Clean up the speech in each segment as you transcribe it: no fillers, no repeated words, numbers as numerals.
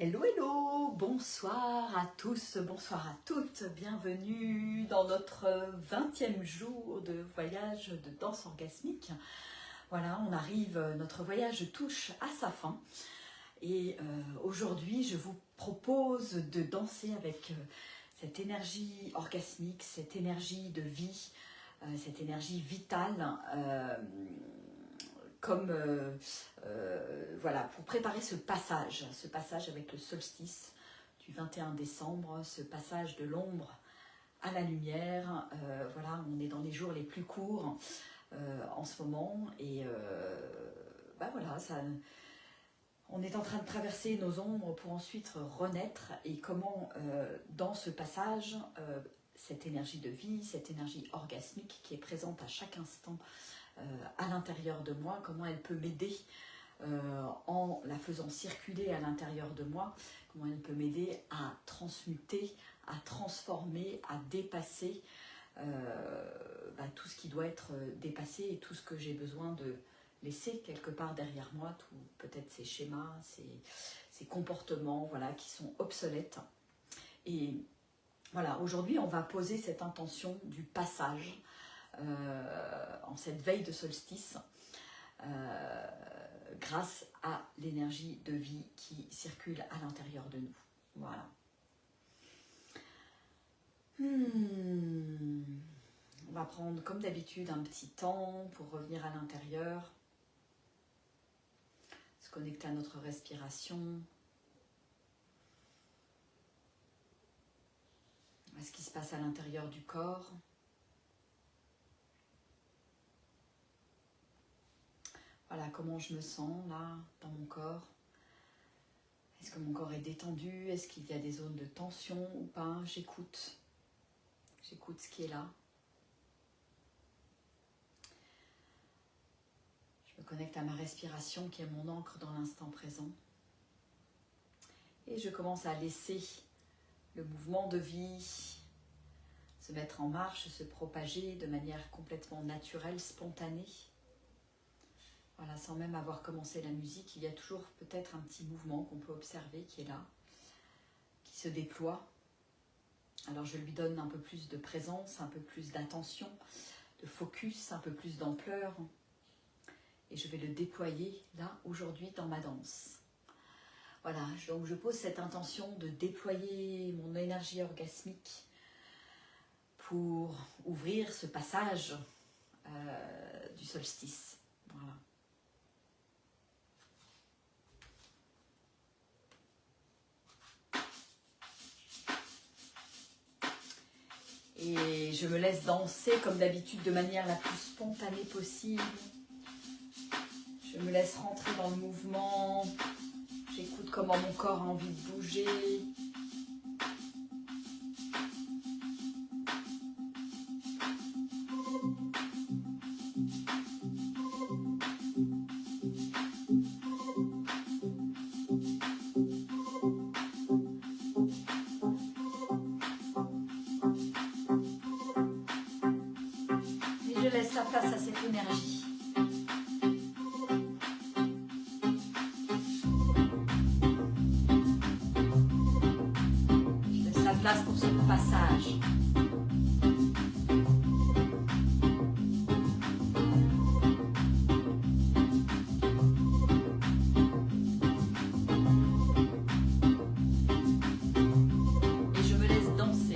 Hello, hello, bonsoir à tous, bonsoir à toutes, bienvenue dans notre 20e jour de voyage de danse orgasmique. Voilà, on arrive, notre voyage touche à sa fin et aujourd'hui je vous propose de danser avec cette énergie orgasmique, cette énergie de vie, cette énergie vitale. Voilà, pour préparer ce passage avec le solstice du 21 décembre, ce passage de l'ombre à la lumière. Voilà, on est dans les jours les plus courts en ce moment et voilà, on est en train de traverser nos ombres pour ensuite renaître et comment dans ce passage, cette énergie de vie, cette énergie orgasmique qui est présente à chaque instant à l'intérieur de moi, comment elle peut m'aider en la faisant circuler à l'intérieur de moi, comment elle peut m'aider à transmuter, à transformer, à dépasser tout ce qui doit être dépassé et tout ce que j'ai besoin de laisser quelque part derrière moi, peut-être ces schémas, ces comportements voilà, qui sont obsolètes. Et voilà, aujourd'hui on va poser cette intention du passage en cette veille de solstice grâce à l'énergie de vie qui circule à l'intérieur de nous. Voilà. On va prendre comme d'habitude un petit temps pour revenir à l'intérieur, se connecter à notre respiration, à ce qui se passe à l'intérieur du corps. Voilà comment je me sens là, dans mon corps. Est-ce que mon corps est détendu? Est-ce qu'il y a des zones de tension ou pas? J'écoute. J'écoute ce qui est là. Je me connecte à ma respiration qui est mon ancre dans l'instant présent. Et je commence à laisser le mouvement de vie se mettre en marche, se propager de manière complètement naturelle, spontanée. Voilà, sans même avoir commencé la musique, il y a toujours peut-être un petit mouvement qu'on peut observer qui est là, qui se déploie. Alors je lui donne un peu plus de présence, un peu plus d'attention, de focus, un peu plus d'ampleur. Et je vais le déployer là, aujourd'hui, dans ma danse. Voilà, donc je pose cette intention de déployer mon énergie orgasmique pour ouvrir ce passage du solstice. Voilà. Et je me laisse danser comme d'habitude de manière la plus spontanée possible. Je me laisse rentrer dans le mouvement. J'écoute comment mon corps a envie de bouger. Je laisse la place à cette énergie. Je laisse la place pour ce passage. Et je me laisse danser.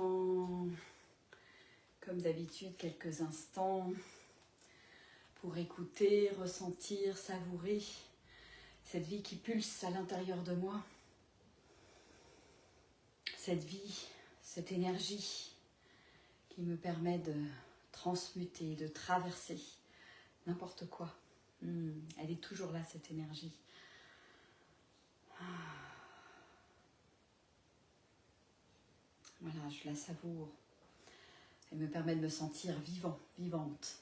prends, comme d'habitude, quelques instants pour écouter, ressentir, savourer cette vie qui pulse à l'intérieur de moi. Cette vie, cette énergie qui me permet de transmuter, de traverser n'importe quoi. Elle est toujours là, cette énergie. Voilà, je la savoure. Elle me permet de me sentir vivant, vivante.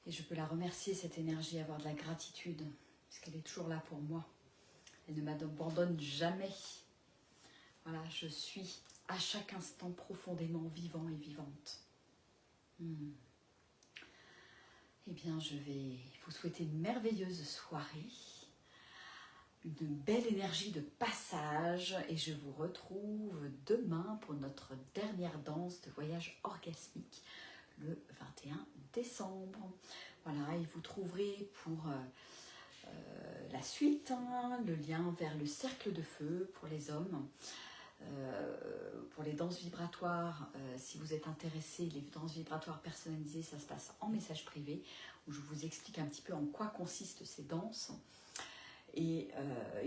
Et je peux la remercier, cette énergie, avoir de la gratitude, parce qu'elle est toujours là pour moi. Elle ne m'abandonne jamais. Voilà, je suis à chaque instant profondément vivant et vivante. Eh bien, je vais vous souhaiter une merveilleuse soirée, une belle énergie de passage, et je vous retrouve demain pour notre dernière danse de voyage orgasmique, le 21 décembre. Voilà, et vous trouverez pour la suite le lien vers le cercle de feu pour les hommes. Pour les danses vibratoires, si vous êtes intéressé, les danses vibratoires personnalisées, ça se passe en message privé, où je vous explique un petit peu en quoi consistent ces danses. Et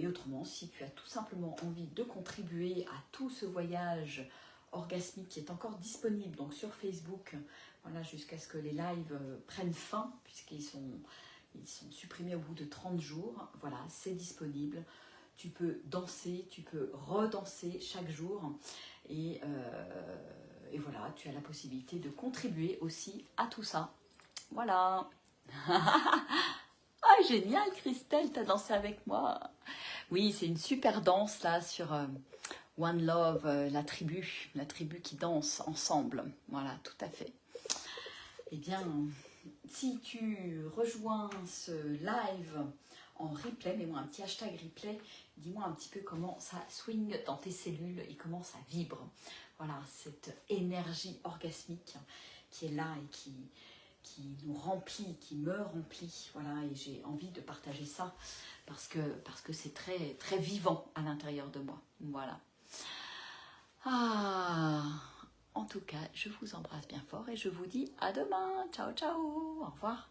autrement, si tu as tout simplement envie de contribuer à tout ce voyage orgasmique qui est encore disponible donc sur Facebook, voilà, jusqu'à ce que les lives prennent fin, puisqu'ils sont supprimés au bout de 30 jours, voilà, c'est disponible. Tu peux danser, tu peux redanser chaque jour et voilà, tu as la possibilité de contribuer aussi à tout ça. Voilà. Ah, génial, Christelle, t'as dansé avec moi. Oui, c'est une super danse là sur One Love, la tribu qui danse ensemble. Voilà, tout à fait. Eh bien, si tu rejoins ce live en replay, mets-moi un petit hashtag replay, dis-moi un petit peu comment ça swing dans tes cellules et comment ça vibre. Voilà, cette énergie orgasmique qui est là et qui nous remplit, qui me remplit. Voilà, et j'ai envie de partager ça parce que c'est très, très vivant à l'intérieur de moi. Voilà. En tout cas, je vous embrasse bien fort et je vous dis à demain. Ciao, ciao. Au revoir.